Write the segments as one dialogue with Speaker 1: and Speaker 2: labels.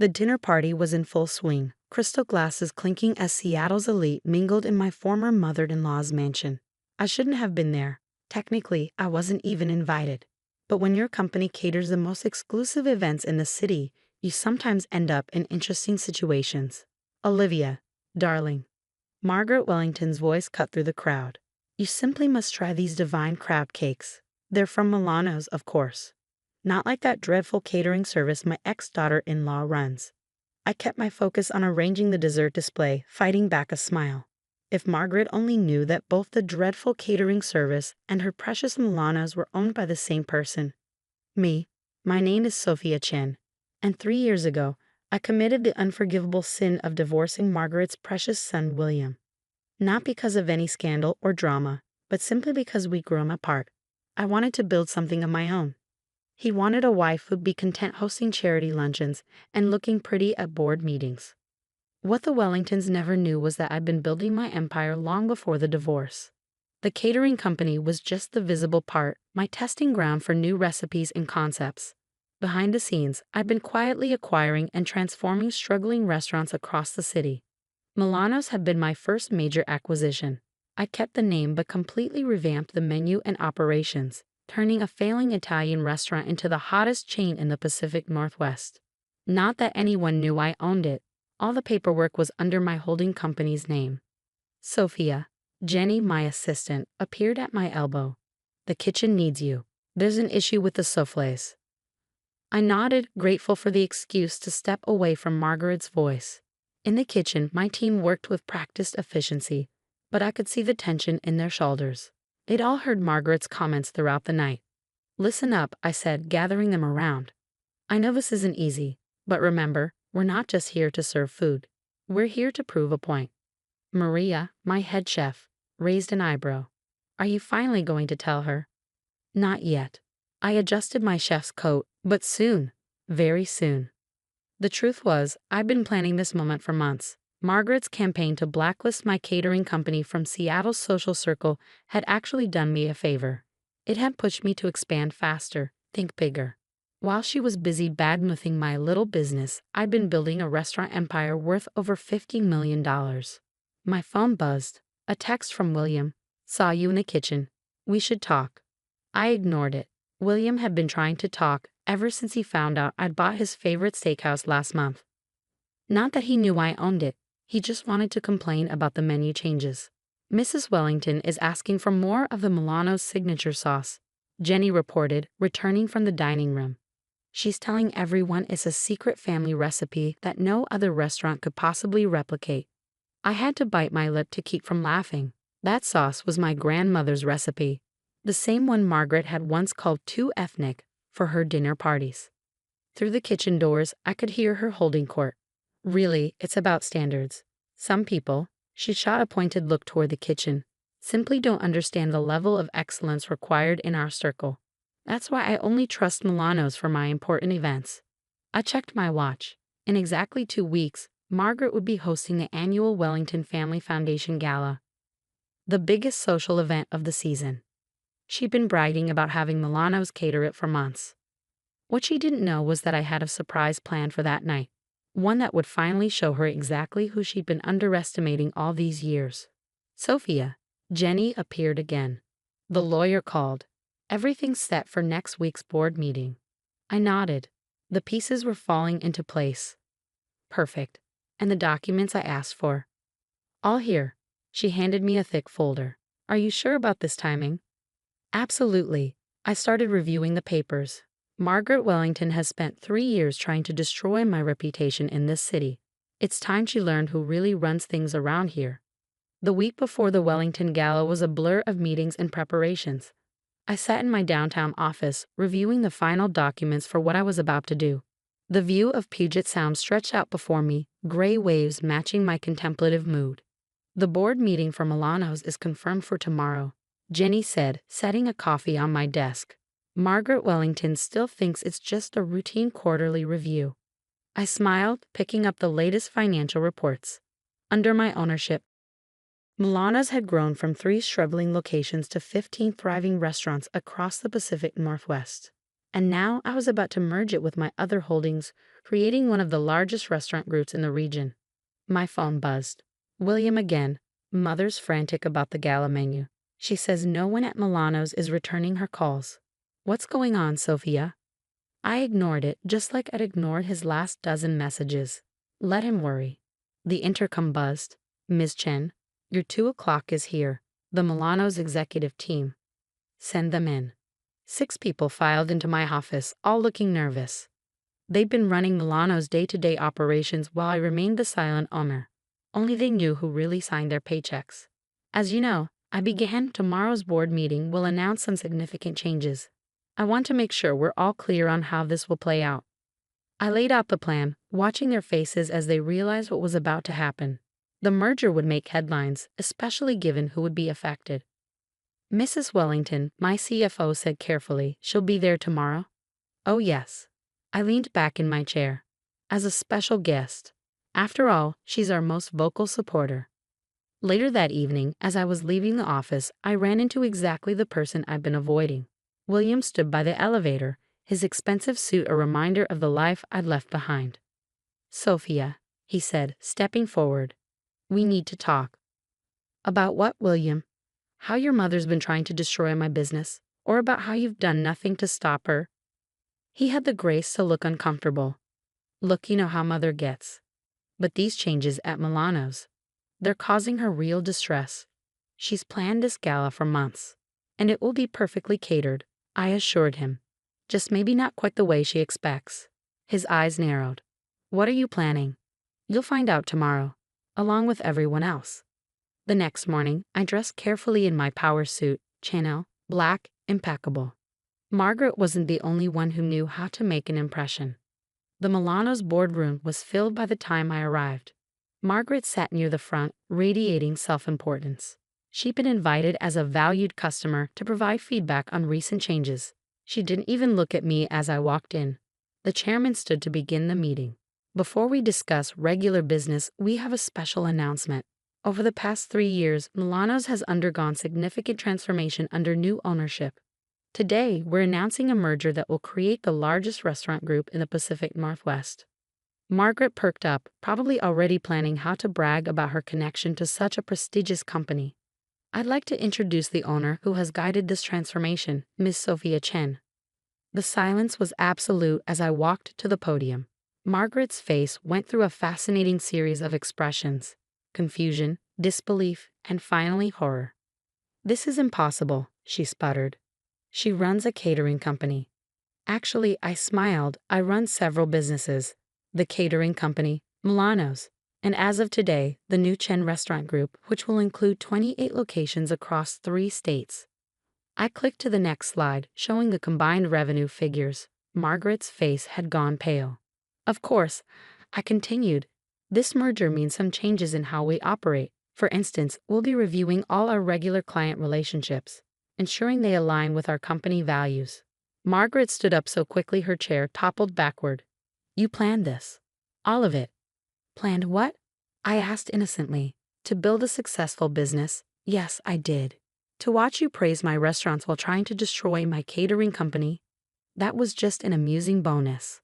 Speaker 1: The dinner party was in full swing, crystal glasses clinking as Seattle's elite mingled in my former mother-in-law's mansion. I shouldn't have been there. Technically, I wasn't even invited. But when your company caters the most exclusive events in the city, you sometimes end up in interesting situations. Olivia, darling. Margaret Wellington's voice cut through the crowd. You simply must try these divine crab cakes. They're from Milano's, of course. Not like that dreadful catering service my ex-daughter-in-law runs. I kept my focus on arranging the dessert display, fighting back a smile. If Margaret only knew that both the dreadful catering service and her precious Milano's were owned by the same person. Me. My name is Sophia Chen, and 3 years ago, I committed the unforgivable sin of divorcing Margaret's precious son, William. Not because of any scandal or drama, but simply because we'd grown apart. I wanted to build something of my own. He wanted a wife who'd be content hosting charity luncheons and looking pretty at board meetings. What the Wellingtons never knew was that I'd been building my empire long before the divorce. The catering company was just the visible part, my testing ground for new recipes and concepts. Behind the scenes, I'd been quietly acquiring and transforming struggling restaurants across the city. Milano's had been my first major acquisition. I kept the name but completely revamped the menu and operations, turning a failing Italian restaurant into the hottest chain in the Pacific Northwest. Not that anyone knew I owned it. All the paperwork was under my holding company's name. Sophia, Jenny, my assistant, appeared at my elbow. The kitchen needs you. There's an issue with the soufflés. I nodded, grateful for the excuse to step away from Margaret's voice. In the kitchen, my team worked with practiced efficiency, but I could see the tension in their shoulders. They'd all heard Margaret's comments throughout the night. Listen up, I said, gathering them around. I know this isn't easy, but remember, we're not just here to serve food. We're here to prove a point. Maria, my head chef, raised an eyebrow. Are you finally going to tell her? Not yet. I adjusted my chef's coat, but soon, very soon. The truth was, I'd been planning this moment for months. Margaret's campaign to blacklist my catering company from Seattle's social circle had actually done me a favor. It had pushed me to expand faster, think bigger. While she was busy badmouthing my little business, I'd been building a restaurant empire worth over $50 million. My phone buzzed. A text from William. Saw you in the kitchen. We should talk. I ignored it. William had been trying to talk ever since he found out I'd bought his favorite steakhouse last month. Not that he knew I owned it. He just wanted to complain about the menu changes. Mrs. Wellington is asking for more of the Milano's signature sauce, Jenny reported, returning from the dining room. She's telling everyone it's a secret family recipe that no other restaurant could possibly replicate. I had to bite my lip to keep from laughing. That sauce was my grandmother's recipe, the same one Margaret had once called too ethnic for her dinner parties. Through the kitchen doors, I could hear her holding court. Really, it's about standards. Some people, she shot a pointed look toward the kitchen, simply don't understand the level of excellence required in our circle. That's why I only trust Milano's for my important events. I checked my watch. In exactly 2 weeks, Margaret would be hosting the annual Wellington Family Foundation Gala, the biggest social event of the season. She'd been bragging about having Milano's cater it for months. What she didn't know was that I had a surprise planned for that night. One that would finally show her exactly who she'd been underestimating all these years. Sophia, Jenny appeared again. The lawyer called. Everything's set for next week's board meeting. I nodded. The pieces were falling into place. Perfect. And the documents I asked for? All here. She handed me a thick folder. Are you sure about this timing? Absolutely. I started reviewing the papers. Margaret Wellington has spent 3 years trying to destroy my reputation in this city. It's time she learned who really runs things around here. The week before the Wellington Gala was a blur of meetings and preparations. I sat in my downtown office, reviewing the final documents for what I was about to do. The view of Puget Sound stretched out before me, gray waves matching my contemplative mood. The board meeting for Milano's is confirmed for tomorrow, Jenny said, setting a coffee on my desk. Margaret Wellington still thinks it's just a routine quarterly review. I smiled, picking up the latest financial reports. Under my ownership, Milano's had grown from 3 struggling locations to 15 thriving restaurants across the Pacific Northwest. And now I was about to merge it with my other holdings, creating one of the largest restaurant groups in the region. My phone buzzed. William again. Mother's frantic about the gala menu. She says no one at Milano's is returning her calls. What's going on, Sophia? I ignored it, just like I'd ignored his last dozen messages. Let him worry. The intercom buzzed. Ms. Chen, your 2 o'clock is here. The Milano's executive team. Send them in. 6 people filed into my office, all looking nervous. They'd been running Milano's day-to-day operations while I remained the silent owner. Only they knew who really signed their paychecks. As you know, I began tomorrow's board meeting will announce some significant changes. I want to make sure we're all clear on how this will play out. I laid out the plan, watching their faces as they realized what was about to happen. The merger would make headlines, especially given who would be affected. Mrs. Wellington, my CFO, said carefully, she'll be there tomorrow? Oh yes. I leaned back in my chair. As a special guest. After all, she's our most vocal supporter. Later that evening, as I was leaving the office, I ran into exactly the person I'd been avoiding. William stood by the elevator, his expensive suit a reminder of the life I'd left behind. Sophia, he said, stepping forward. We need to talk. About what, William? How your mother's been trying to destroy my business, or about how you've done nothing to stop her? He had the grace to look uncomfortable. Look, you know how mother gets. But these changes at Milano's, they're causing her real distress. She's planned this gala for months, and it will be perfectly catered, I assured him. Just maybe not quite the way she expects. His eyes narrowed. What are you planning? You'll find out tomorrow, along with everyone else. The next morning, I dressed carefully in my power suit, Chanel, black, impeccable. Margaret wasn't the only one who knew how to make an impression. The Milano's boardroom was filled by the time I arrived. Margaret sat near the front, radiating self-importance. She'd been invited as a valued customer to provide feedback on recent changes. She didn't even look at me as I walked in. The chairman stood to begin the meeting. Before we discuss regular business, we have a special announcement. Over the past 3 years, Milano's has undergone significant transformation under new ownership. Today, we're announcing a merger that will create the largest restaurant group in the Pacific Northwest. Margaret perked up, probably already planning how to brag about her connection to such a prestigious company. I'd like to introduce the owner who has guided this transformation, Ms. Sophia Chen. The silence was absolute as I walked to the podium. Margaret's face went through a fascinating series of expressions: confusion, disbelief, and finally horror. This is impossible, she sputtered. She runs a catering company. Actually, I smiled. I run several businesses. The catering company, Milano's, and as of today, the new Chen Restaurant Group, which will include 28 locations across 3 states. I clicked to the next slide, showing the combined revenue figures. Margaret's face had gone pale. Of course, I continued. This merger means some changes in how we operate. For instance, we'll be reviewing all our regular client relationships, ensuring they align with our company values. Margaret stood up so quickly her chair toppled backward. You planned this? All of it? Planned what? I asked innocently. To build a successful business? Yes, I did. To watch you praise my restaurants while trying to destroy my catering company? That was just an amusing bonus.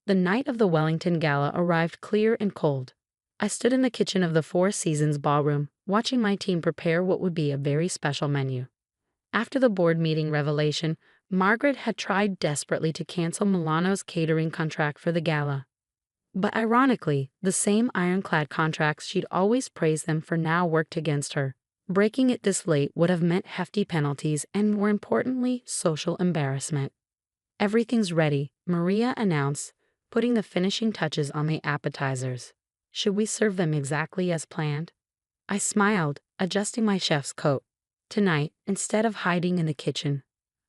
Speaker 1: The night of the Wellington Gala arrived clear and cold. I stood in the kitchen of the Four Seasons ballroom, watching my team prepare what would be a very special menu. After the board meeting revelation, Margaret had tried desperately to cancel Milano's catering contract for the gala. But ironically, the same ironclad contracts she'd always praised them for now worked against her. Breaking it this late would have meant hefty penalties and, more importantly, social embarrassment. Everything's ready, Maria announced, putting the finishing touches on the appetizers. Should we serve them exactly as planned? I smiled, adjusting my chef's coat. Tonight, instead of hiding in the kitchen,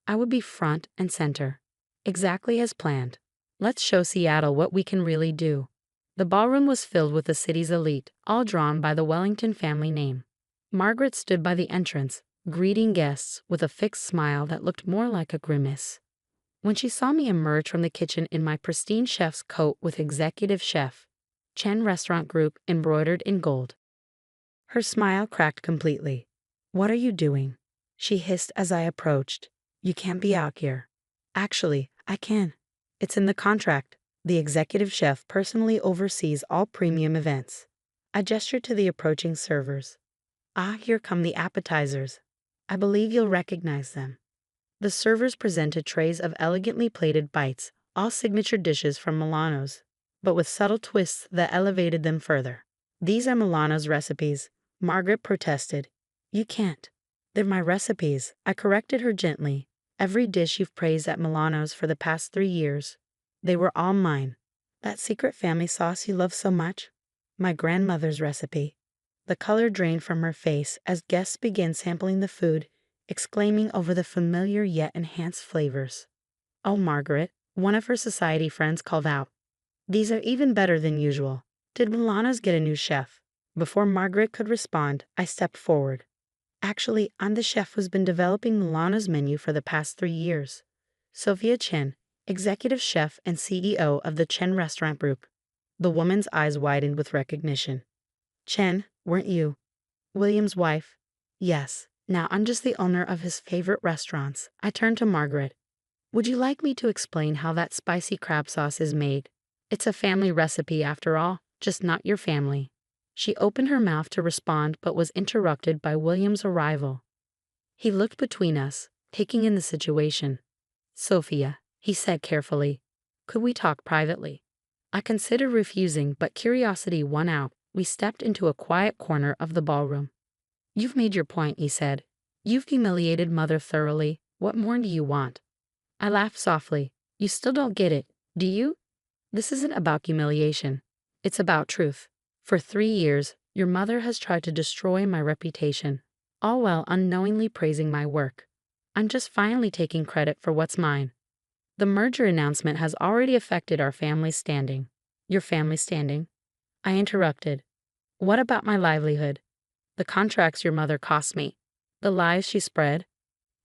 Speaker 1: I would be front and center. Exactly as planned. Let's show Seattle what we can really do. The ballroom was filled with the city's elite, all drawn by the Wellington family name. Margaret stood by the entrance, greeting guests with a fixed smile that looked more like a grimace. When she saw me emerge from the kitchen in my pristine chef's coat with Executive Chef, Chen Restaurant Group embroidered in gold, her smile cracked completely. What are you doing? She hissed as I approached. You can't be out here. Actually, I can. It's in the contract. The executive chef personally oversees all premium events. I gestured to the approaching servers. Ah, here come the appetizers. I believe you'll recognize them. The servers presented trays of elegantly plated bites, all signature dishes from Milano's, but with subtle twists that elevated them further. These are Milano's recipes, Margaret protested. You can't. They're my recipes, I corrected her gently. Every dish you've praised at Milano's for the past 3 years. They were all mine. That secret family sauce you love so much? My grandmother's recipe. The color drained from her face as guests began sampling the food, exclaiming over the familiar yet enhanced flavors. Oh, Margaret, one of her society friends called out. These are even better than usual. Did Milano's get a new chef? Before Margaret could respond, I stepped forward. Actually, I'm the chef who's been developing Milano's menu for the past 3 years. Sophia Chen, executive chef and CEO of the Chen Restaurant Group. The woman's eyes widened with recognition. Chen, weren't you? William's wife? Yes. Now I'm just the owner of his favorite restaurants. I turned to Margaret. Would you like me to explain how that spicy crab sauce is made? It's a family recipe after all, just not your family. She opened her mouth to respond but was interrupted by William's arrival. He looked between us, taking in the situation. Sophia, he said carefully, could we talk privately? I considered refusing, but curiosity won out. We stepped into a quiet corner of the ballroom. You've made your point, he said. You've humiliated Mother thoroughly. What more do you want? I laughed softly. You still don't get it, do you? This isn't about humiliation. It's about truth. For 3 years, your mother has tried to destroy my reputation, all while unknowingly praising my work. I'm just finally taking credit for what's mine. The merger announcement has already affected our family's standing. Your family's standing? I interrupted. What about my livelihood? The contracts your mother cost me. The lies she spread?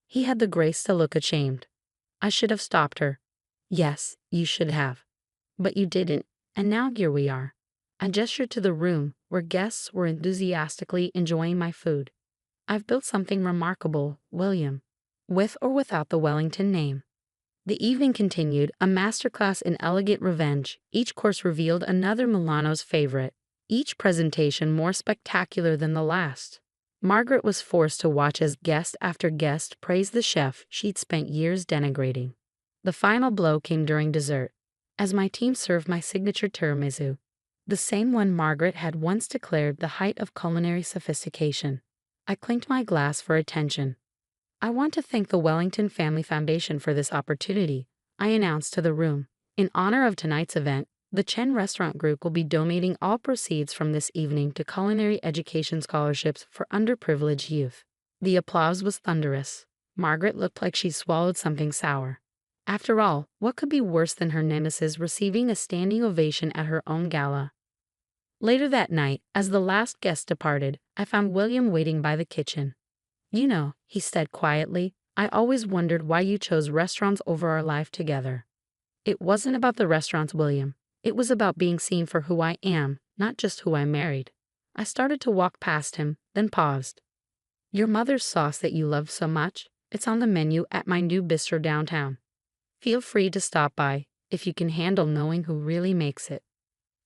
Speaker 1: He had the grace to look ashamed. I should have stopped her. Yes, you should have. But you didn't, and now here we are. I gestured to the room where guests were enthusiastically enjoying my food. I've built something remarkable, William, with or without the Wellington name. The evening continued, a masterclass in elegant revenge. Each course revealed another Milano's favorite, each presentation more spectacular than the last. Margaret was forced to watch as guest after guest praised the chef she'd spent years denigrating. The final blow came during dessert, as my team served my signature tiramisu, the same one Margaret had once declared the height of culinary sophistication. I clinked my glass for attention. I want to thank the Wellington Family Foundation for this opportunity, I announced to the room. In honor of tonight's event, the Chen Restaurant Group will be donating all proceeds from this evening to culinary education scholarships for underprivileged youth. The applause was thunderous. Margaret looked like she swallowed something sour. After all, what could be worse than her nemesis receiving a standing ovation at her own gala? Later that night, as the last guest departed, I found William waiting by the kitchen. You know, he said quietly, I always wondered why you chose restaurants over our life together. It wasn't about the restaurants, William. It was about being seen for who I am, not just who I married. I started to walk past him, then paused. Your mother's sauce that you love so much, it's on the menu at my new bistro downtown. Feel free to stop by, if you can handle knowing who really makes it.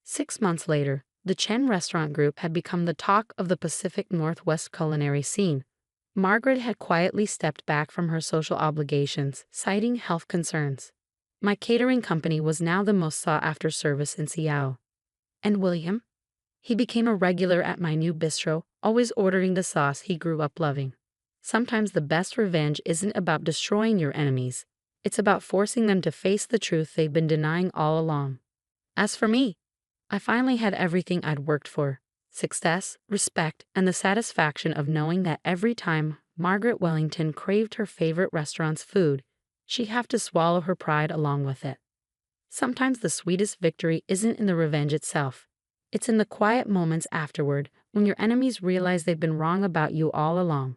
Speaker 1: 6 months later, the Chen Restaurant Group had become the talk of the Pacific Northwest culinary scene. Margaret had quietly stepped back from her social obligations, citing health concerns. My catering company was now the most sought-after service in Seattle. And William? He became a regular at my new bistro, always ordering the sauce he grew up loving. Sometimes the best revenge isn't about destroying your enemies. It's about forcing them to face the truth they've been denying all along. As for me, I finally had everything I'd worked for. Success, respect, and the satisfaction of knowing that every time Margaret Wellington craved her favorite restaurant's food, she'd have to swallow her pride along with it. Sometimes the sweetest victory isn't in the revenge itself. It's in the quiet moments afterward, when your enemies realize they've been wrong about you all along.